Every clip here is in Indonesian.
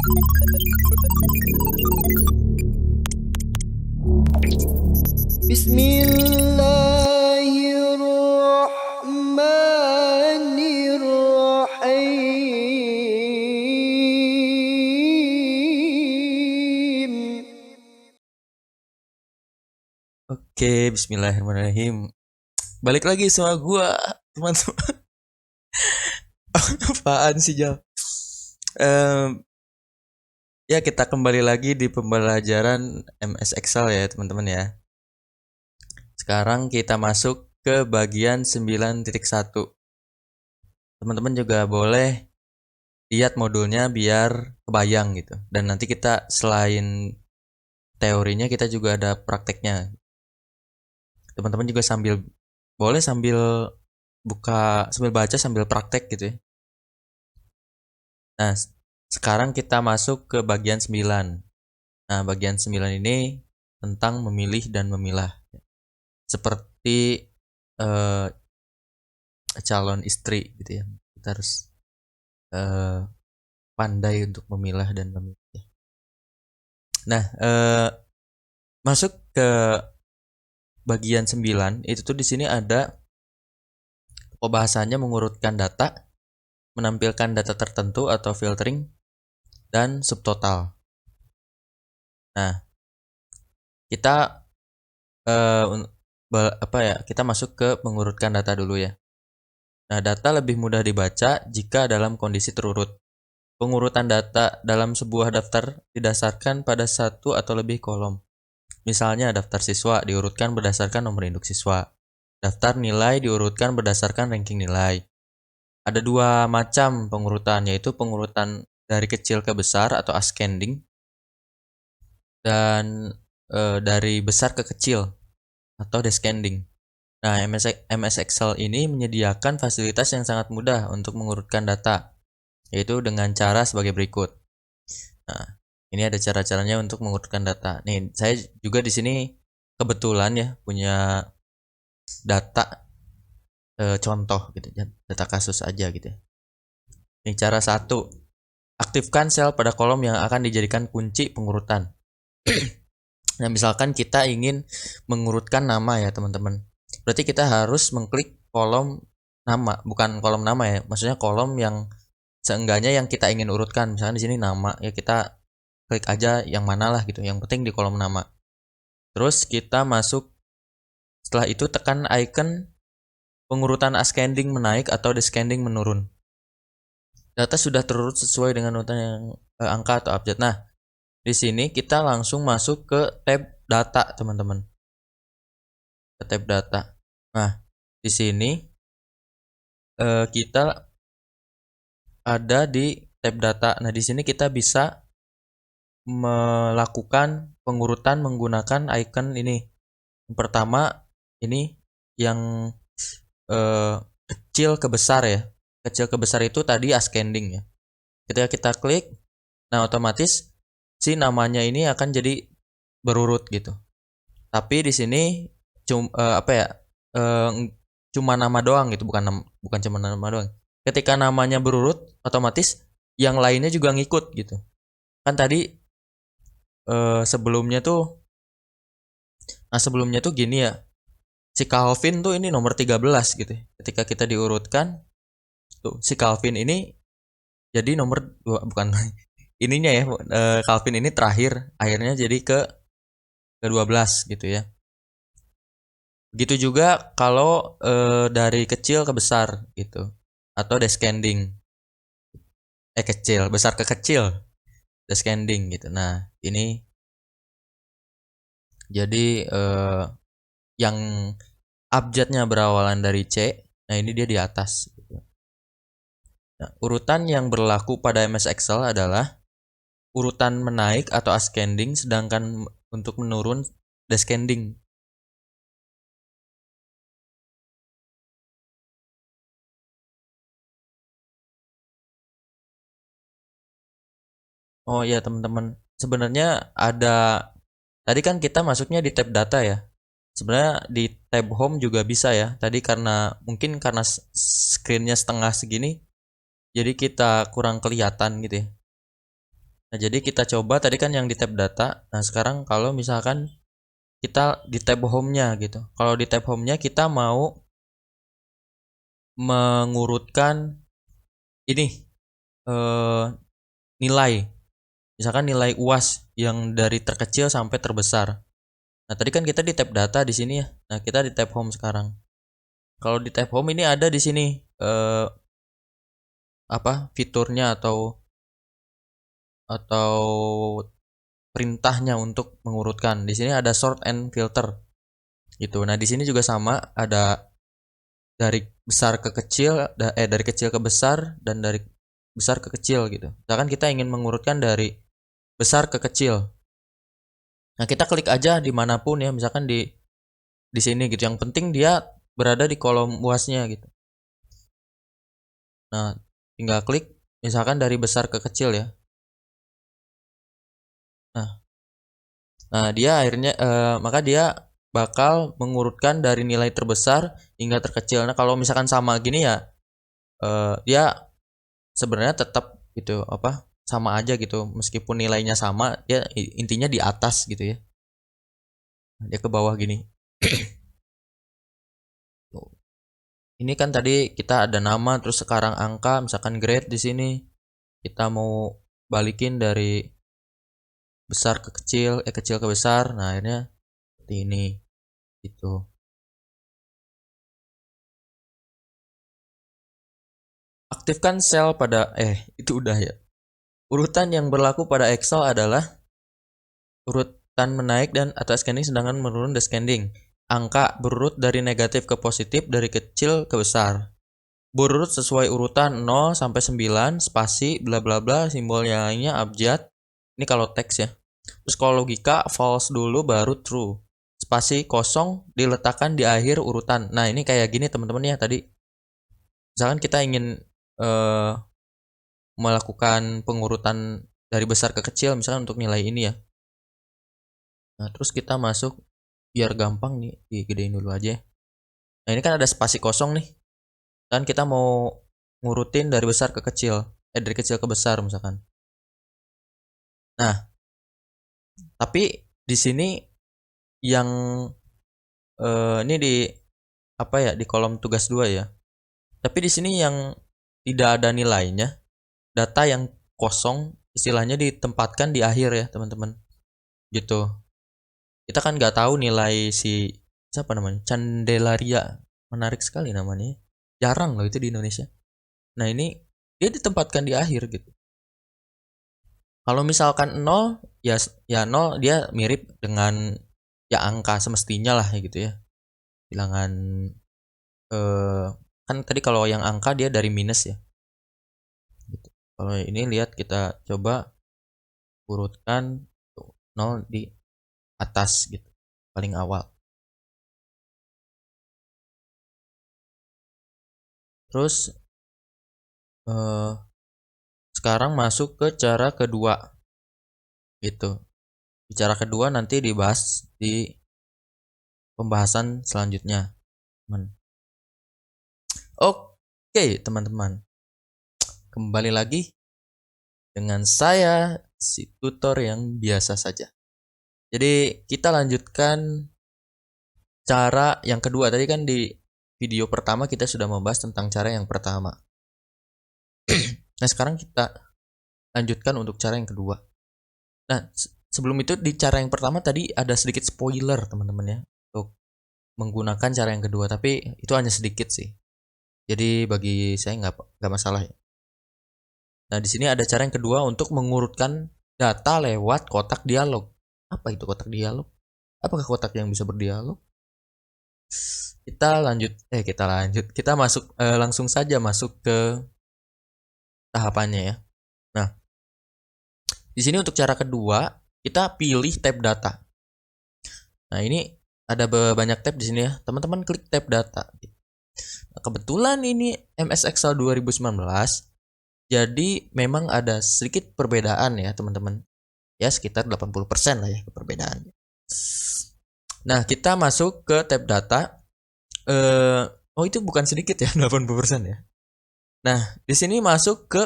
Bismillahirrahmanirrahim. Oke, bismillahirrahmanirrahim. Balik lagi sama gua, teman-teman. Apaan sih, Jal? Em, ya, kita kembali lagi di pembelajaran MS Excel ya, teman-teman ya. Sekarang kita masuk ke bagian 9.1. Teman-teman juga boleh lihat modulnya biar kebayang gitu. Dan nanti kita selain teorinya, kita juga ada prakteknya. Teman-teman juga boleh sambil sambil baca sambil praktek gitu ya. Nah, sekarang kita masuk ke bagian 9. Nah, bagian 9 ini tentang memilih dan memilah. Seperti eh, calon istri gitu ya. Kita harus eh, pandai untuk memilah dan memilih. Nah, masuk ke bagian 9, itu tuh di sini ada pembahasannya mengurutkan data, menampilkan data tertentu atau filtering, dan subtotal. Nah, kita kita masuk ke mengurutkan data dulu ya. Nah, data lebih mudah dibaca jika dalam kondisi terurut. Pengurutan data dalam sebuah daftar didasarkan pada satu atau lebih kolom. Misalnya, daftar siswa diurutkan berdasarkan nomor induk siswa. Daftar nilai diurutkan berdasarkan ranking nilai. Ada dua macam pengurutan, yaitu pengurutan dari kecil ke besar atau ascending, dan dari besar ke kecil atau descending. Nah, MS Excel ini menyediakan fasilitas yang sangat mudah untuk mengurutkan data, yaitu dengan cara sebagai berikut. Nah, ini ada cara-caranya untuk mengurutkan data. Nih, saya juga di sini kebetulan ya punya data contoh gitu ya, data kasus aja gitu ya. Ini cara satu, aktifkan sel pada kolom yang akan dijadikan kunci pengurutan. Nah, misalkan kita ingin mengurutkan nama ya, teman-teman. Berarti kita harus mengklik kolom nama, bukan kolom nama ya. Maksudnya kolom yang seenggaknya yang kita ingin urutkan. Misalkan di sini nama, ya kita klik aja yang mana lah gitu. Yang penting di kolom nama. Terus kita masuk, setelah itu tekan icon pengurutan ascending menaik atau descending menurun. Data sudah terurut sesuai dengan urutan yang angka atau abjad. Nah, di sini kita langsung masuk ke tab data, teman-teman. Ke tab data. Nah, di sini kita ada di tab data. Nah, di sini kita bisa melakukan pengurutan menggunakan icon ini. Yang pertama, ini yang kecil ke besar ya. Kecil ke besar itu tadi ascending ya. Ketika kita klik, nah otomatis si namanya ini akan jadi berurut gitu. Tapi di sini cuma nama doang gitu, bukan cuma nama doang. Ketika namanya berurut, otomatis yang lainnya juga ngikut gitu. Kan tadi sebelumnya tuh, sebelumnya tuh gini ya. Si Calvin tuh ini nomor 13 gitu. Ketika kita diurutkan, tuh si Calvin ini jadi nomor 2, bukan ininya ya. Calvin ini terakhir, akhirnya jadi ke 12 gitu ya. Begitu juga kalau dari kecil ke besar gitu, atau descending, kecil besar ke kecil, descending gitu. Nah, ini jadi yang abjadnya berawalan dari C. Nah, ini dia di atas gitu. Nah, urutan yang berlaku pada MS Excel adalah urutan menaik atau ascending, sedangkan untuk menurun descending. Oh iya, teman-teman, sebenarnya ada, tadi kan kita masuknya di tab data ya. Sebenarnya di tab home juga bisa ya. Tadi mungkin karena screennya setengah segini, jadi kita kurang kelihatan gitu ya. Nah, jadi kita coba tadi kan yang di tab data. Nah, sekarang kalau misalkan kita di tab home-nya gitu. Kalau di tab home-nya kita mau mengurutkan ini eh, nilai. Misalkan nilai UAS yang dari terkecil sampai terbesar. Nah, tadi kan kita di tab data di sini ya. Nah, kita di tab home sekarang. Kalau di tab home ini ada di sini apa fiturnya atau perintahnya untuk mengurutkan. Di sini ada sort and filter gitu. Nah, di sini juga sama, ada dari besar ke kecil, dari kecil ke besar dan dari besar ke kecil gitu. Misalkan kita ingin mengurutkan dari besar ke kecil. Nah, kita klik aja dimanapun ya, misalkan di sini gitu. Yang penting dia berada di kolom UASnya gitu. Nah, tinggal klik misalkan dari besar ke kecil ya. Nah, dia akhirnya maka dia bakal mengurutkan dari nilai terbesar hingga terkecil. Nah, kalau misalkan sama gini ya, dia sebenarnya tetap gitu apa sama aja gitu, meskipun nilainya sama, dia intinya di atas gitu ya. Dia ke bawah gini. Ini kan tadi kita ada nama, terus sekarang angka, misalkan grade di sini. Kita mau balikin dari besar ke kecil, kecil ke besar. Nah, akhirnya seperti ini gitu. Aktifkan sel pada itu udah ya. Urutan yang berlaku pada Excel adalah urutan menaik dan atas scanning, sedangkan menurun descending. Angka berurut dari negatif ke positif, dari kecil ke besar. Berurut sesuai urutan 0 sampai 9, spasi, bla bla bla, simbolnya lainnya abjad. Ini kalau teks ya. Terus kalau logika, false dulu baru true. Spasi kosong diletakkan di akhir urutan. Nah, ini kayak gini teman-teman ya tadi. Misalkan kita ingin eh, melakukan pengurutan dari besar ke kecil, misalkan untuk nilai ini ya. Nah, terus kita masuk, biar gampang nih, digedein dulu aja. Nah, ini kan ada spasi kosong nih. Dan kita mau ngurutin dari besar ke kecil. Dari kecil ke besar misalkan. Nah, tapi di sini yang ini di apa ya, di kolom tugas 2 ya. Tapi di sini yang tidak ada nilainya, data yang kosong istilahnya ditempatkan di akhir ya, teman-teman. Gitu. Kita kan nggak tahu nilai si siapa namanya, Candelaria, menarik sekali namanya, jarang loh itu di Indonesia. Nah, ini dia ditempatkan di akhir gitu. Kalau misalkan 0 ya, 0 dia mirip dengan ya angka semestinya lah ya gitu ya, bilangan kan tadi kalau yang angka dia dari minus ya gitu. Kalau ini lihat, kita coba urutkan 0 di atas gitu, paling awal. Terus sekarang masuk ke cara kedua gitu. Di cara kedua nanti dibahas di pembahasan selanjutnya, teman. Oke, teman-teman. Kembali lagi dengan saya, si tutor yang biasa saja. Jadi kita lanjutkan cara yang kedua. Tadi kan di video pertama kita sudah membahas tentang cara yang pertama. Nah, sekarang kita lanjutkan untuk cara yang kedua. Nah, sebelum itu di cara yang pertama tadi ada sedikit spoiler teman-teman ya, untuk menggunakan cara yang kedua, tapi itu hanya sedikit sih. Jadi bagi saya nggak masalah ya. Nah, di sini ada cara yang kedua untuk mengurutkan data lewat kotak dialog. Apa itu kotak dialog? Apakah kotak yang bisa berdialog? Kita masuk, langsung saja masuk ke tahapannya ya. Nah, di sini untuk cara kedua kita pilih tab data. Nah, ini ada banyak tab di sini ya. Teman-teman klik tab data. Nah, kebetulan ini MS Excel 2019. Jadi memang ada sedikit perbedaan ya, teman-teman. Ya, sekitar 80% lah ya perbedaannya. Nah, kita masuk ke tab data. Oh, itu bukan sedikit ya, 80% ya. Nah, di sini masuk ke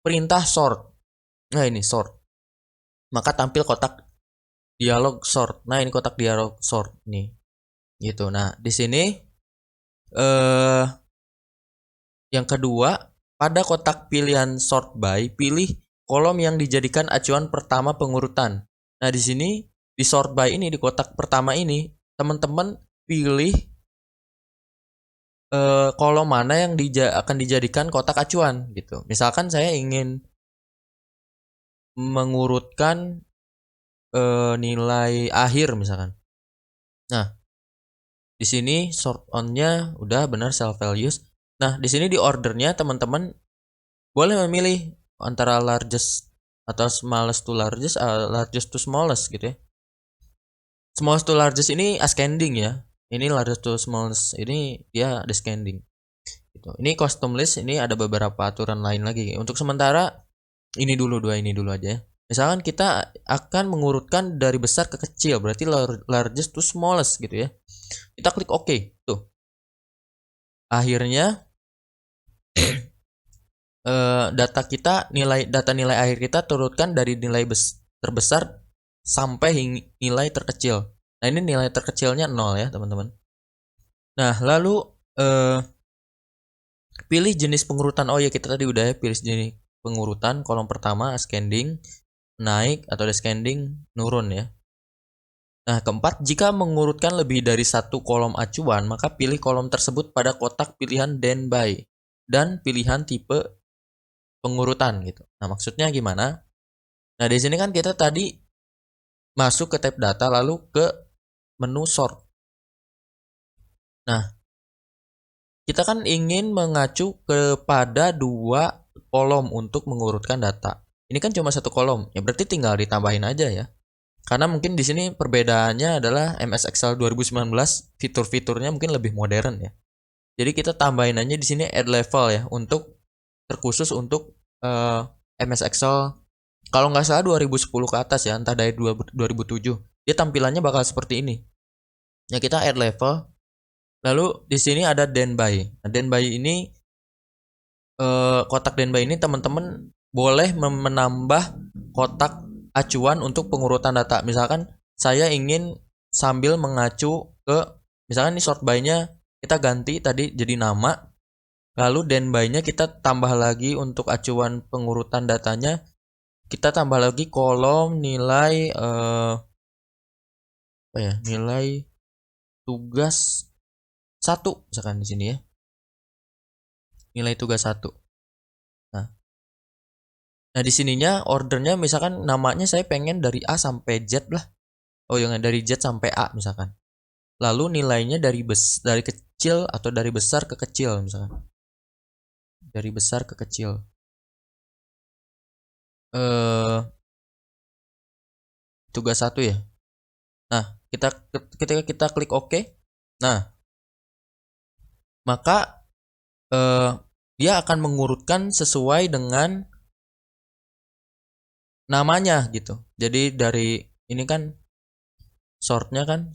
perintah sort. Nah, ini sort. Maka tampil kotak dialog sort. Nah, ini kotak dialog sort nih. Gitu. Nah, di sini eh yang kedua, pada kotak pilihan sort by, pilih kolom yang dijadikan acuan pertama pengurutan. Nah, di sini di sort by ini di kotak pertama ini, teman-teman pilih kolom mana yang akan dijadikan kotak acuan gitu. Misalkan saya ingin mengurutkan nilai akhir misalkan. Nah, di sini sort on-nya udah benar self values. Nah, di sini di ordernya teman-teman boleh memilih antara largest atau smallest to largest, largest to smallest gitu ya. Smallest to largest ini ascending ya. Ini largest to smallest ini dia descending. Gitu. Ini custom list, ini ada beberapa aturan lain lagi. Untuk sementara ini dulu aja ya. Misalkan kita akan mengurutkan dari besar ke kecil, berarti largest to smallest gitu ya. Kita klik OK, tuh. Akhirnya data nilai akhir kita turutkan dari nilai terbesar sampai nilai terkecil. Nah, ini nilai terkecilnya 0 ya, teman-teman. Nah, lalu pilih jenis pengurutan. Oh ya, kita tadi udah ya, pilih jenis pengurutan. Kolom pertama ascending, naik atau descending, nurun ya. Nah, keempat, jika mengurutkan lebih dari satu kolom acuan, maka pilih kolom tersebut pada kotak pilihan then by dan pilihan tipe pengurutan gitu. Nah, maksudnya gimana? Nah, di sini kan kita tadi masuk ke tab data lalu ke menu sort. Nah, kita kan ingin mengacu kepada dua kolom untuk mengurutkan data. Ini kan cuma satu kolom, ya berarti tinggal ditambahin aja ya. Karena mungkin di sini perbedaannya adalah MS Excel 2019 fitur-fiturnya mungkin lebih modern ya. Jadi kita tambahin aja di sini add level ya untuk terkhusus untuk MS Excel kalau nggak salah 2010 ke atas ya, entah dari 2007. Dia tampilannya bakal seperti ini. Ya kita add level. Lalu di sini ada then by. Nah, then by ini kotak then by ini teman-teman boleh menambah kotak acuan untuk pengurutan data. Misalkan saya ingin sambil mengacu ke misalkan ini sort by-nya kita ganti tadi jadi nama. Lalu then by-nya kita tambah lagi untuk acuan pengurutan datanya. Kita tambah lagi kolom nilai apa ya? Nilai tugas 1 misalkan di sini ya. Nilai tugas 1. Nah, di sininya ordernya misalkan namanya saya pengen dari A sampai Z lah. Oh, yang dari Z sampai A misalkan. Lalu nilainya dari kecil atau dari besar ke kecil misalkan. Dari besar ke kecil. Tugas 1 ya. Nah, ketika kita klik OK. Nah, maka dia akan mengurutkan sesuai dengan namanya gitu. Jadi dari ini kan sortnya kan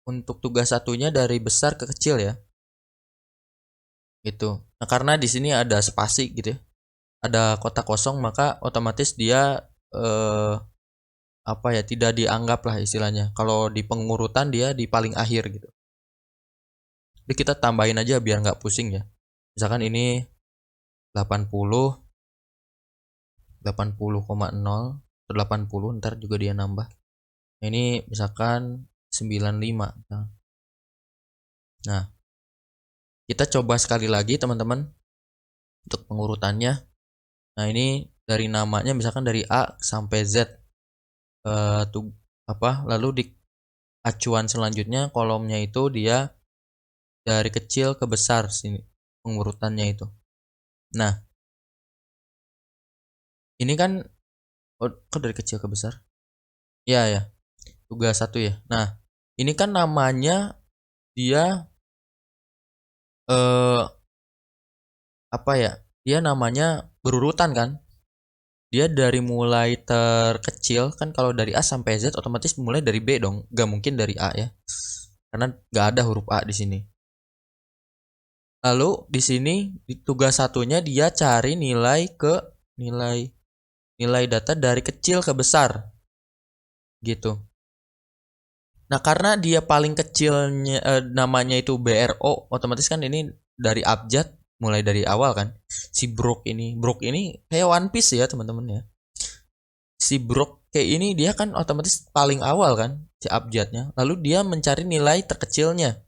untuk tugas satunya dari besar ke kecil ya. Gitu. Nah, karena di sini ada spasi gitu ya. Ada kotak kosong maka otomatis dia apa ya, tidak dianggap lah istilahnya. Kalau di pengurutan dia di paling akhir gitu. Jadi kita tambahin aja biar nggak pusing ya. Misalkan ini 80 80,0 atau 80 ntar juga dia nambah. Nah, ini misalkan 95. Nah, kita coba sekali lagi teman-teman untuk pengurutannya. Nah, ini dari namanya misalkan dari A sampai Z. Lalu di acuan selanjutnya kolomnya itu dia dari kecil ke besar sini pengurutannya itu. Nah, ini kan kok dari kecil ke besar? Ya ya. Tugas 1 ya. Nah, ini kan namanya dia apa ya? Dia namanya berurutan kan? Dia dari mulai terkecil kan, kalau dari A sampai Z otomatis mulai dari B dong, gak mungkin dari A ya, karena gak ada huruf A di sini. Lalu di sini di tugas satunya dia cari nilai nilai data dari kecil ke besar gitu. Nah, karena dia paling kecilnya namanya itu BRO, otomatis kan ini dari abjad mulai dari awal kan. Si Brook ini kayak One Piece ya, teman-teman ya. Si Brook kayak ini dia kan otomatis paling awal kan si abjadnya. Lalu dia mencari nilai terkecilnya.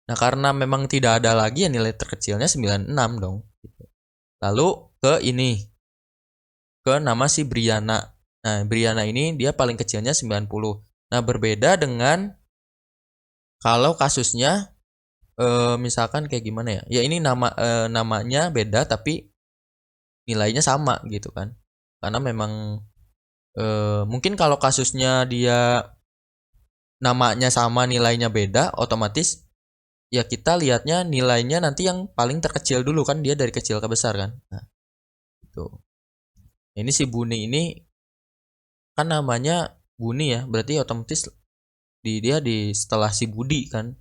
Nah, karena memang tidak ada lagi ya nilai terkecilnya 96 dong. Lalu ke ini, ke nama si Briana. Nah, Briana ini dia paling kecilnya 90. Nah, berbeda dengan kalau kasusnya misalkan kayak gimana ya? Ya ini namanya beda tapi nilainya sama gitu kan. Karena memang mungkin kalau kasusnya dia namanya sama nilainya beda, otomatis ya kita lihatnya nilainya nanti yang paling terkecil dulu kan, dia dari kecil ke besar kan. Nah, itu. Ini si Buni ini kan namanya Buni ya, berarti otomatis dia di setelah si Budi kan.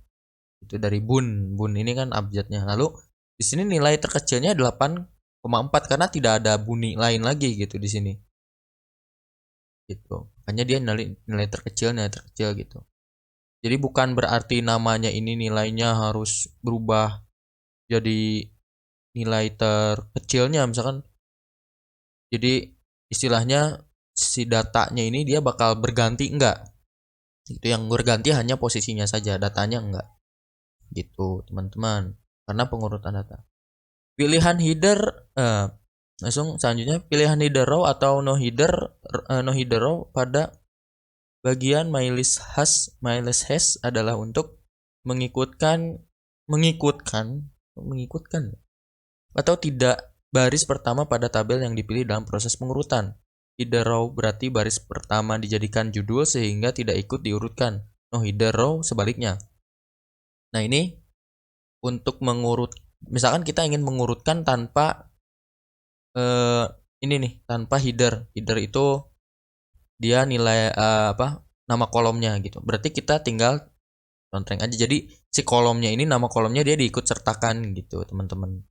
Itu dari Bun ini kan abjadnya. Lalu di sini nilai terkecilnya 8,4 karena tidak ada Buni lain lagi gitu di sini. Gitu. Makanya dia nilai terkecil gitu. Jadi bukan berarti namanya ini nilainya harus berubah jadi nilai terkecilnya misalkan. Jadi istilahnya si datanya ini dia bakal berganti enggak. Itu yang berganti hanya posisinya saja, datanya enggak. Gitu, teman-teman. Karena pengurutan data. Pilihan header langsung selanjutnya pilihan header row atau no header row pada bagian mylist hash adalah untuk mengikutkan atau tidak baris pertama pada tabel yang dipilih dalam proses pengurutan. Header row berarti baris pertama dijadikan judul sehingga tidak ikut diurutkan. No header row sebaliknya. Nah, ini untuk misalkan kita ingin mengurutkan tanpa ini nih, tanpa header. Header itu dia nilai nama kolomnya gitu. Berarti kita tinggal contreng aja. Jadi si kolomnya ini nama kolomnya dia diikut sertakan gitu, teman-teman.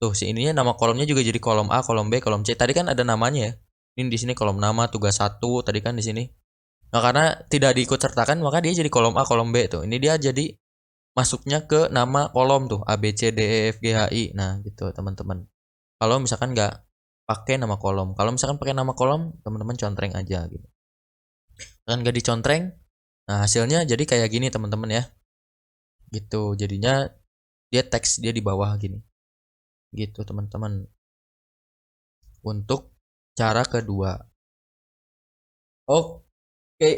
Tuh, si ininya nama kolomnya juga jadi kolom A, kolom B, kolom C. Tadi kan ada namanya ya. Ini di sini kolom nama tugas 1 tadi kan di sini. Nah, karena tidak diikut sertakan maka dia jadi kolom A, kolom B tuh. Ini dia jadi masuknya ke nama kolom tuh A B C D E F G H I. Nah, gitu, teman-teman. Kalau misalkan nggak pakai nama kolom. Kalau misalkan pakai nama kolom, teman-teman contreng aja gitu. Kan nggak dicontreng, nah hasilnya jadi kayak gini, teman-teman ya. Gitu, jadinya dia teks dia di bawah gini. Gitu, teman-teman. Untuk cara kedua. Oke.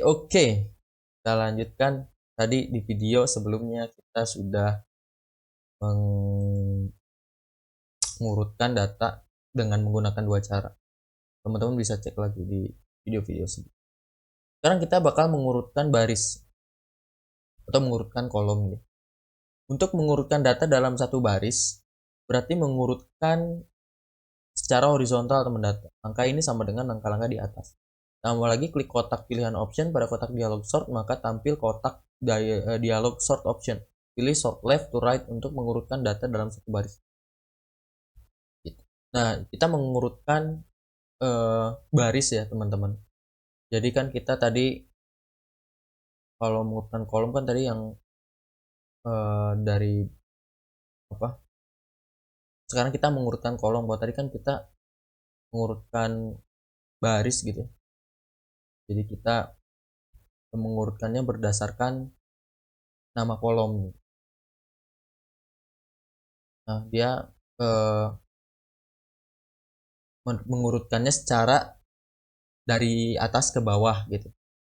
Kita lanjutkan. Tadi di video sebelumnya kita sudah mengurutkan data dengan menggunakan dua cara. Teman-teman bisa cek lagi di video-video sebelumnya. Sekarang kita bakal mengurutkan baris atau mengurutkan kolom gitu. Untuk mengurutkan data dalam satu baris berarti mengurutkan secara horizontal teman-teman. Angka ini sama dengan angka-angka di atas. Tambah lagi klik kotak pilihan option pada kotak dialog sort, maka tampil kotak dialog sort option. Pilih sort left to right untuk mengurutkan data dalam satu baris. Nah, kita mengurutkan baris ya teman-teman. Jadi kan kita tadi kalau mengurutkan kolom kan tadi yang dari apa? Sekarang kita mengurutkan kolom. Buat tadi kan kita mengurutkan baris gitu. Jadi kita mengurutkannya berdasarkan nama kolom. Nah, dia mengurutkannya secara dari atas ke bawah gitu.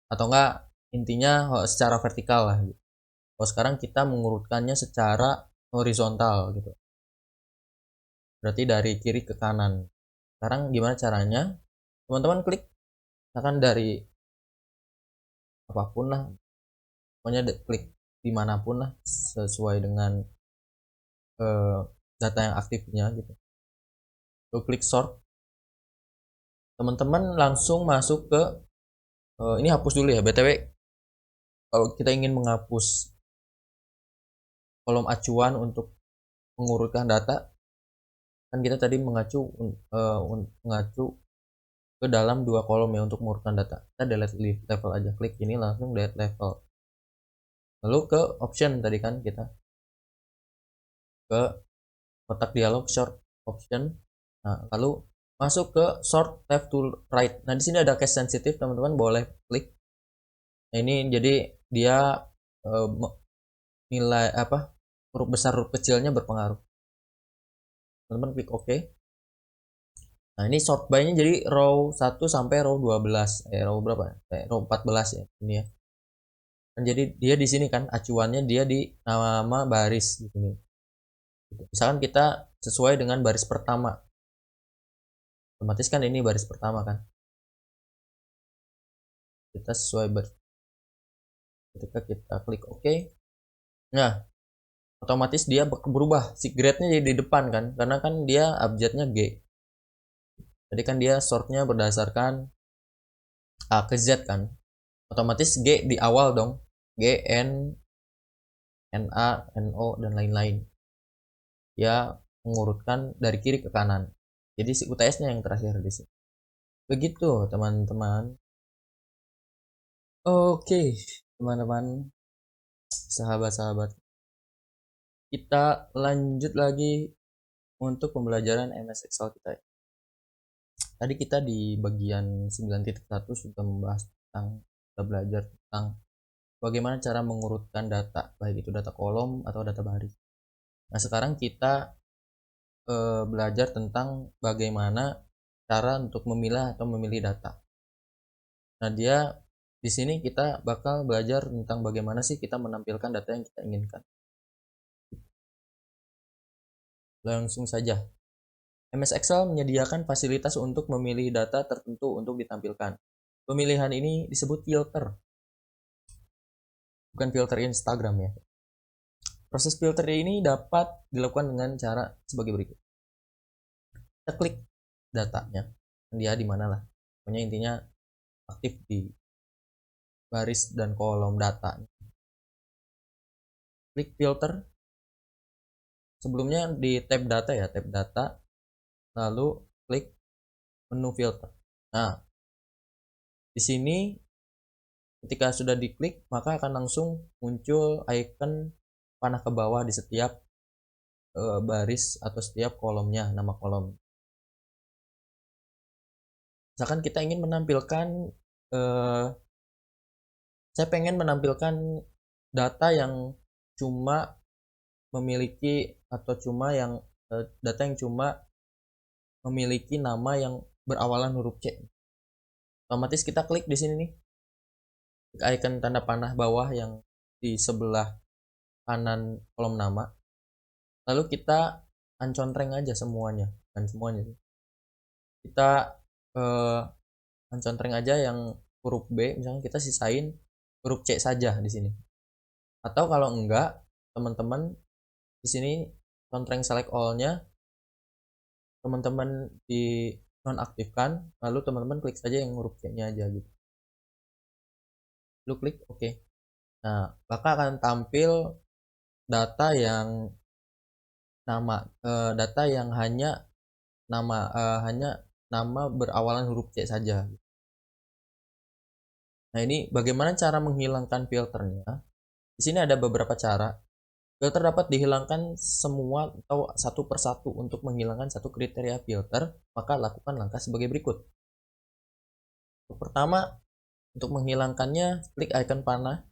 Atau enggak intinya secara vertikal lah gitu. Kalau sekarang kita mengurutkannya secara horizontal gitu. Berarti dari kiri ke kanan. Sekarang gimana caranya? Teman-teman klik misalkan dari apapun lah. Pokoknya klik dimanapun lah sesuai dengan data yang aktifnya gitu. Lalu klik sort. Teman-teman langsung masuk ke ini hapus dulu ya, BTW. Kalau kita ingin menghapus kolom acuan untuk mengurutkan data, kan kita tadi mengacu ke dalam 2 kolom ya untuk mengurutkan data. Kita delete level aja, klik ini langsung delete level. Lalu ke option tadi kan kita ke kotak dialog short option. Nah, lalu masuk ke sort left to right. Nah, di sini ada case sensitif, teman-teman boleh klik. Nah, ini jadi dia nilai apa? Huruf besar huruf kecilnya berpengaruh. Teman-teman klik OK. Nah, ini sort by-nya jadi row 1 sampai row 12. Row berapa? Row 14 ya. Ini ya. Dan jadi dia di sini kan acuannya dia di nama baris di sini. Misalkan kita sesuai dengan baris pertama. Otomatis kan ini baris pertama kan. Kita sesuai baris. Ketika kita klik OK. Nah, otomatis dia berubah. Si grade-nya jadi di depan kan. Karena kan dia abjadnya G. Jadi kan dia sortnya berdasarkan A ke Z kan. Otomatis G di awal dong. G, N, NA, NO, dan lain-lain. Dia mengurutkan dari kiri ke kanan. Jadi si UTS-nya yang terakhir di sini. Begitu, teman-teman. Oke, teman-teman, sahabat-sahabat. Kita lanjut lagi untuk pembelajaran MS Excel kita. Tadi kita di bagian 9.1 sudah membahas tentang, kita belajar tentang bagaimana cara mengurutkan data, baik itu data kolom atau data baris. Nah, sekarang kita belajar tentang bagaimana cara untuk memilah atau memilih data. Nah, dia di sini kita bakal belajar tentang bagaimana sih kita menampilkan data yang kita inginkan. Langsung saja. MS Excel menyediakan fasilitas untuk memilih data tertentu untuk ditampilkan. Pemilihan ini disebut filter. Bukan filter Instagram ya. Proses filter ini dapat dilakukan dengan cara sebagai berikut. Kita klik datanya. Dia di mana lah. Pokoknya intinya aktif di baris dan kolom data. Klik filter. Sebelumnya di tab data ya, tab data. Lalu klik menu filter. Nah, di sini ketika sudah diklik, maka akan langsung muncul icon panah ke bawah di setiap baris atau setiap kolomnya, nama kolom. Misalkan kita ingin menampilkan, saya pengen menampilkan data yang cuma memiliki atau cuma yang data yang cuma memiliki nama yang berawalan huruf C. Otomatis kita klik di sini nih, icon tanda panah bawah yang di sebelah kanan kolom nama. Lalu kita ancontreng aja semuanya, kan semuanya. Kita ancontreng aja yang huruf B, misalnya kita sisain huruf C saja di sini. Atau kalau enggak, teman-teman di sini contreng select all-nya teman-teman di nonaktifkan, lalu teman-teman klik saja yang huruf C-nya aja gitu. Lalu klik OK. Nah, maka akan tampil data yang data yang hanya nama berawalan huruf C saja. Nah, ini bagaimana cara menghilangkan filternya? Di sini ada beberapa cara. Filter dapat dihilangkan semua atau satu persatu. Untuk menghilangkan satu kriteria filter, maka lakukan langkah sebagai berikut. Yang pertama, untuk menghilangkannya, klik icon panah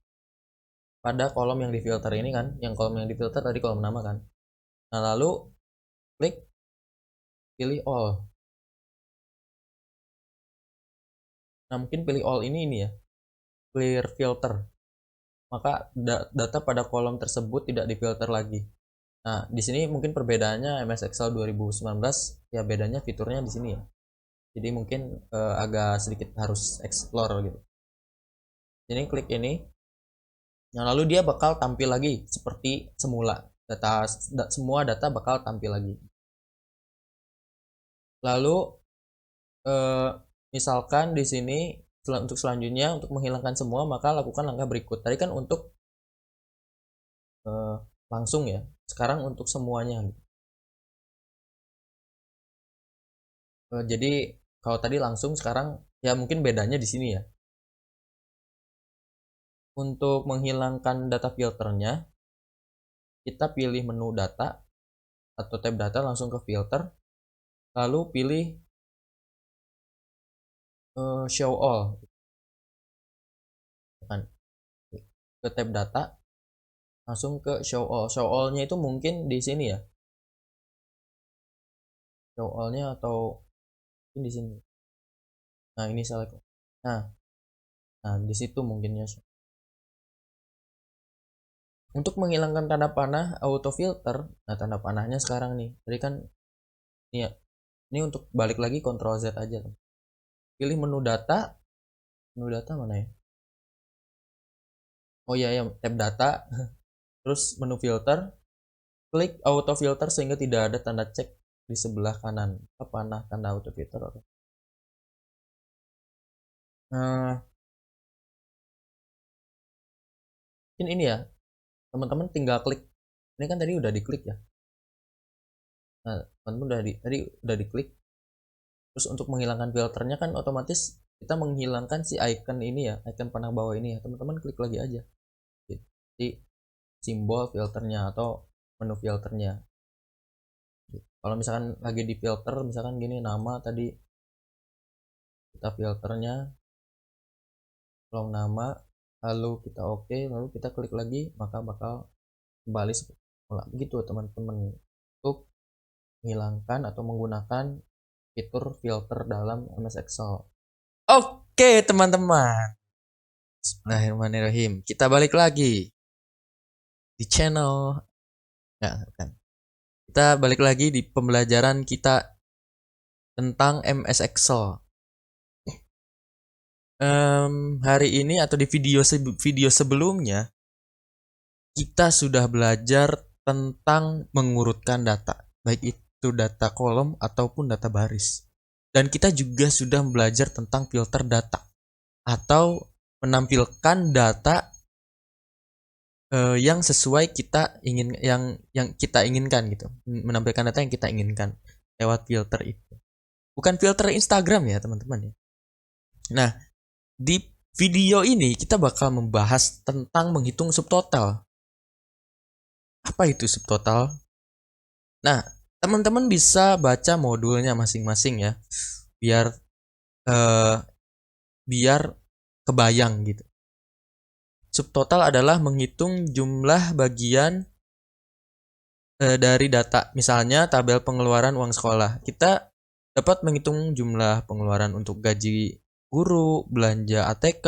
pada kolom yang difilter ini kan. Yang kolom yang difilter tadi kolom nama kan. Nah, lalu klik pilih all. Nah, mungkin pilih all ini ya. Clear filter. Maka data pada kolom tersebut tidak difilter lagi. Nah, di sini mungkin perbedaannya MS Excel 2019 ya, bedanya fiturnya di sini ya. Jadi mungkin agak sedikit harus explore gitu. Jadi klik ini. Nah, lalu dia bakal tampil lagi seperti semula. Semua data bakal tampil lagi. Lalu misalkan di sini untuk selanjutnya untuk menghilangkan semua, maka lakukan langkah berikut. Tadi kan untuk langsung ya. Sekarang untuk semuanya. Jadi Kalau tadi langsung, sekarang ya mungkin bedanya di sini ya. Untuk menghilangkan data filternya, kita pilih menu data atau tab data, langsung ke filter, lalu pilih show all, ke tab data, langsung ke show all. Show all-nya itu mungkin di sini ya, show all-nya atau di sini. Nah, ini select. Nah, di situ mungkinnya. Untuk menghilangkan tanda panah auto filter, nah tanda panahnya sekarang nih. Tadi kan ini ya. Ini untuk balik lagi Ctrl Z aja. Pilih menu data. Menu data mana ya? Oh iya ya, tab data. Terus menu filter. Klik auto filter sehingga tidak ada tanda cek di sebelah kanan. Panah tanda auto filter. Nah, mungkin ini ya. Teman-teman tinggal klik. Ini kan tadi udah diklik ya. Nah, teman-teman tadi udah diklik. Terus untuk menghilangkan filternya kan otomatis kita menghilangkan si icon ini ya, icon panah bawah ini ya. Teman-teman klik lagi aja. Jadi simbol filternya atau menu filternya. Kalau misalkan lagi di filter, misalkan gini nama tadi, kita filternya kolom nama, lalu kita oke, lalu kita klik lagi, maka bakal kembali begitu teman-teman, untuk menghilangkan atau menggunakan fitur filter dalam MS Excel. Oke teman-teman, Bismillahirrahmanirrahim, kita balik lagi di channel kan. Kita balik lagi di pembelajaran kita tentang MS Excel. Hari ini atau di video sebelumnya kita sudah belajar tentang mengurutkan data, baik itu data kolom ataupun data baris. Dan kita juga sudah belajar tentang filter data atau menampilkan data yang sesuai kita yang kita inginkan gitu. Menampilkan data yang kita inginkan lewat filter itu. Bukan filter Instagram ya, teman-teman ya. Nah, di video ini kita bakal membahas tentang menghitung subtotal. Apa itu subtotal? Nah, teman-teman bisa baca modulnya masing-masing ya, biar kebayang gitu. Subtotal adalah menghitung jumlah bagian dari data. Misalnya tabel pengeluaran uang sekolah. Kita dapat menghitung jumlah pengeluaran untuk gaji guru, belanja ATK,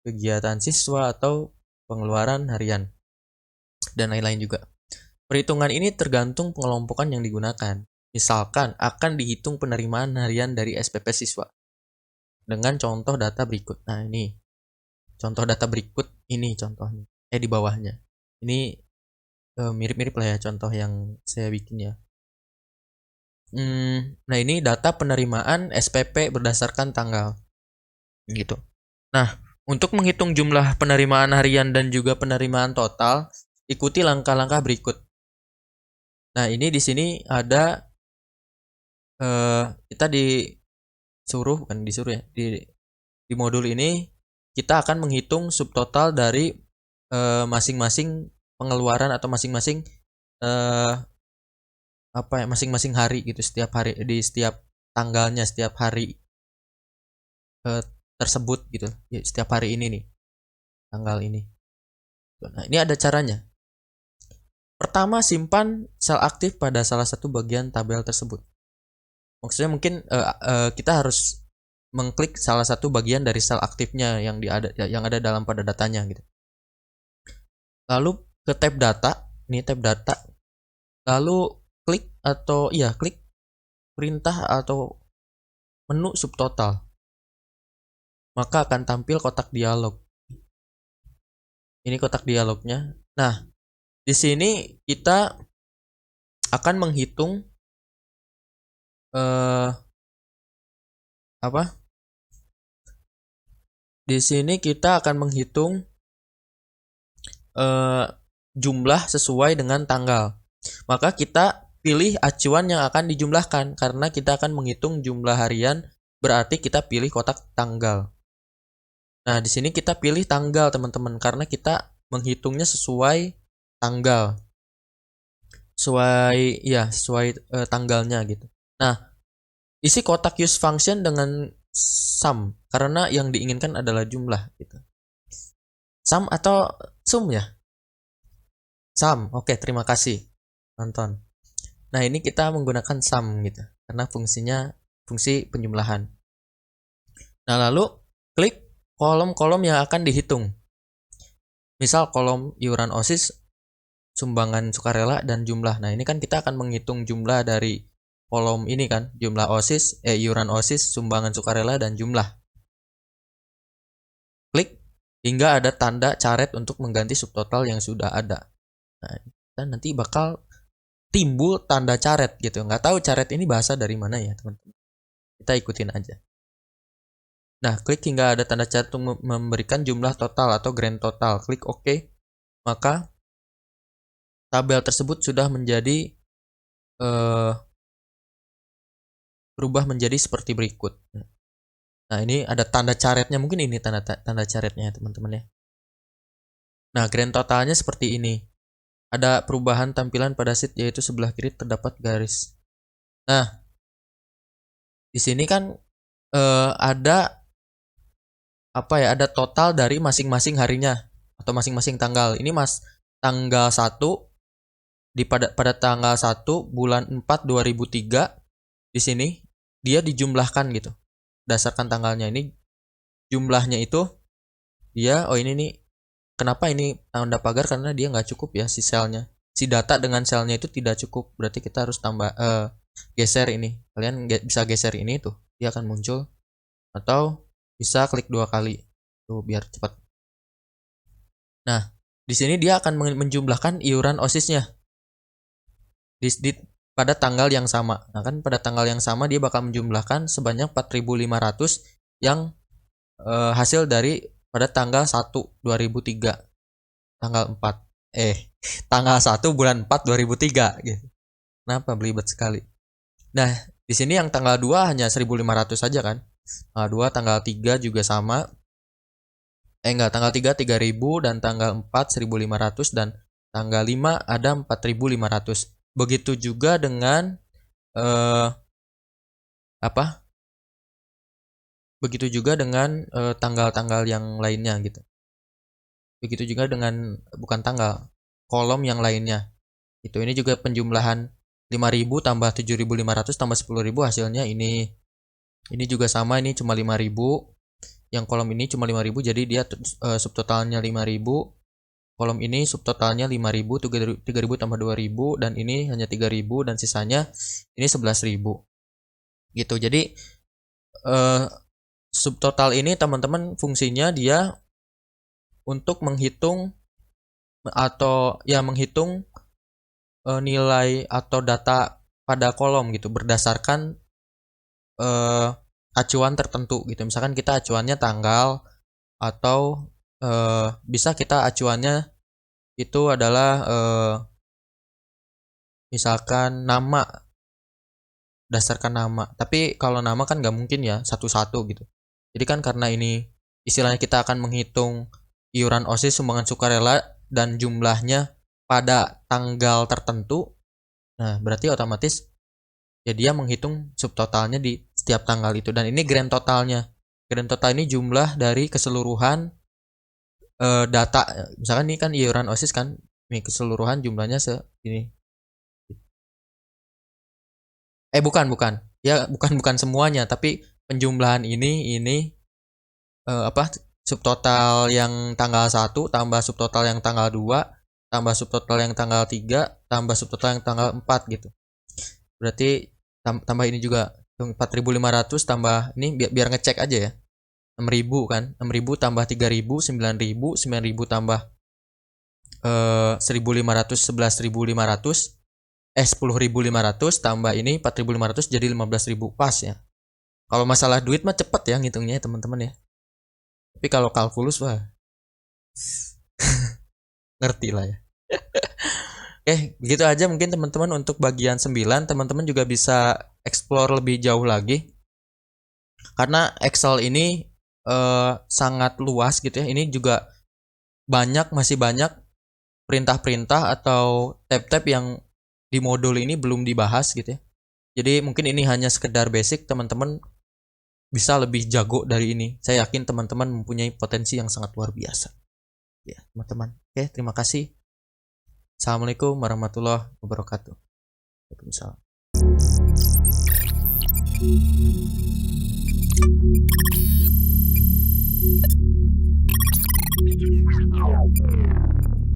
kegiatan siswa, atau pengeluaran harian, dan lain-lain juga. Perhitungan ini tergantung pengelompokan yang digunakan. Misalkan akan dihitung penerimaan harian dari SPP siswa dengan contoh data berikut. Nah, ini contoh data berikut, ini contohnya. Di bawahnya. Ini mirip-mirip lah ya contoh yang saya bikin ya. Nah, ini data penerimaan SPP berdasarkan tanggal. Gitu. Nah, untuk menghitung jumlah penerimaan harian dan juga penerimaan total, ikuti langkah-langkah berikut. Nah, ini di sini ada kita bukan disuruh ya, di modul ini kita akan menghitung subtotal dari masing-masing pengeluaran atau masing-masing masing-masing hari gitu, setiap hari, di setiap tanggalnya, setiap hari tersebut gitu ya, setiap hari ini nih, tanggal ini. Nah, ini ada caranya. Pertama, simpan sel aktif pada salah satu bagian tabel tersebut. Maksudnya mungkin kita harus mengklik salah satu bagian dari sel aktifnya yang ada dalam pada datanya gitu. Lalu ke tab data, ini tab data. Lalu klik perintah atau menu subtotal. Maka akan tampil kotak dialog. Ini kotak dialognya. Nah, di sini kita akan menghitung Di sini kita akan menghitung jumlah sesuai dengan tanggal. Maka kita pilih acuan yang akan dijumlahkan karena kita akan menghitung jumlah harian, berarti kita pilih kotak tanggal. Nah, di sini kita pilih tanggal, teman-teman, karena kita menghitungnya sesuai tanggal. Sesuai tanggalnya gitu. Nah, isi kotak use function dengan sum karena yang diinginkan adalah jumlah gitu. Sum atau sum ya? Sum. Oke, terima kasih nonton. Nah, ini kita menggunakan sum gitu karena fungsinya fungsi penjumlahan. Nah, lalu klik kolom-kolom yang akan dihitung. Misal kolom iuran OSIS, sumbangan sukarela, dan jumlah. Nah, ini kan kita akan menghitung jumlah dari kolom ini kan, jumlah OSIS, iuran OSIS, sumbangan sukarela, dan jumlah. Klik hingga ada tanda caret untuk mengganti subtotal yang sudah ada. Nah, dan nanti bakal timbul tanda caret gitu. Nggak tahu caret ini bahasa dari mana ya, teman-teman. Kita ikutin aja. Nah, klik hingga ada tanda caret untuk memberikan jumlah total atau grand total. Klik OK. Maka tabel tersebut sudah menjadi berubah menjadi seperti berikut. Nah, ini ada tanda caretnya. Mungkin ini tanda caretnya, teman-teman ya. Nah, grand totalnya seperti ini. Ada perubahan tampilan pada sheet, yaitu sebelah kiri terdapat garis. Nah, di sini kan ada ada total dari masing-masing harinya atau masing-masing tanggal. Ini tanggal 1 pada tanggal 1 bulan 4 2003 di sini dia dijumlahkan gitu. Berdasarkan tanggalnya ini jumlahnya itu dia ini nih, kenapa ini tanda pagar karena dia nggak cukup ya si selnya. Si data dengan selnya itu tidak cukup. Berarti kita harus tambah geser ini. Kalian bisa geser ini tuh, dia akan muncul atau bisa klik 2 kali tuh biar cepat. Nah, di sini dia akan menjumlahkan iuran OSIS-nya pada tanggal yang sama. Nah, kan pada tanggal yang sama dia bakal menjumlahkan sebanyak 4.500 yang hasil dari pada tanggal 1 2003. Tanggal 4. Tanggal 1 bulan 4 2003 gitu. Kenapa belibet sekali? Nah, di sini yang tanggal 2 hanya 1.500 saja kan. Tanggal 2, tanggal 3 juga sama. Tanggal 3 3.000 dan tanggal 4 1.500 dan tanggal 5 ada 4.500. Begitu juga dengan begitu juga dengan tanggal-tanggal yang lainnya gitu. Begitu juga dengan bukan tanggal, kolom yang lainnya. Itu ini juga penjumlahan 5.000 tambah 7.500 tambah 10.000 hasilnya ini. Ini juga sama, ini cuma 5.000. Yang kolom ini cuma 5.000 jadi dia subtotalnya 5.000. Kolom ini subtotalnya 5.000, 3.000 tambah 2.000 dan ini hanya 3.000 dan sisanya ini 11.000. Gitu. Jadi subtotal ini teman-teman fungsinya dia untuk menghitung atau ya menghitung nilai atau data pada kolom gitu berdasarkan acuan tertentu gitu. Misalkan kita acuannya tanggal atau bisa kita acuannya itu adalah misalkan nama, berdasarkan nama. Tapi kalau nama kan nggak mungkin ya satu-satu gitu. Jadi kan karena ini istilahnya kita akan menghitung iuran OSIS sumbangan sukarela dan jumlahnya pada tanggal tertentu. Nah, berarti otomatis ya dia menghitung subtotalnya di setiap tanggal itu. Dan ini grand totalnya. Grand total ini jumlah dari keseluruhan data. Misalkan ini kan iuran OSIS kan, ini keseluruhan jumlahnya segini. Bukan. Ya, bukan semuanya, tapi penjumlahan ini subtotal yang tanggal 1 tambah subtotal yang tanggal 2 tambah subtotal yang tanggal 3 tambah subtotal yang tanggal 4 gitu. Berarti tambah ini juga 4.500 tambah ini biar ngecek aja ya. 6.000 kan. 6.000 tambah 3.000 9.000 9.000 tambah 1.500 11.500 10.500 tambah ini 4.500 jadi 15.000 pas ya. Kalau masalah duit mah cepet ya ngitungnya teman-teman ya. Tapi kalau kalkulus wah ngerti lah ya. Begitu aja mungkin teman-teman untuk bagian 9. Teman-teman juga bisa explore lebih jauh lagi. Karena Excel ini sangat luas gitu ya. Ini juga masih banyak perintah-perintah atau tab-tab yang di modul ini belum dibahas gitu ya. Jadi mungkin ini hanya sekedar basic, teman-teman bisa lebih jago dari ini. Saya yakin teman-teman mempunyai potensi yang sangat luar biasa. Ya, teman-teman. Oke, terima kasih. Assalamualaikum warahmatullahi wabarakatuh. Waalaikumsalam.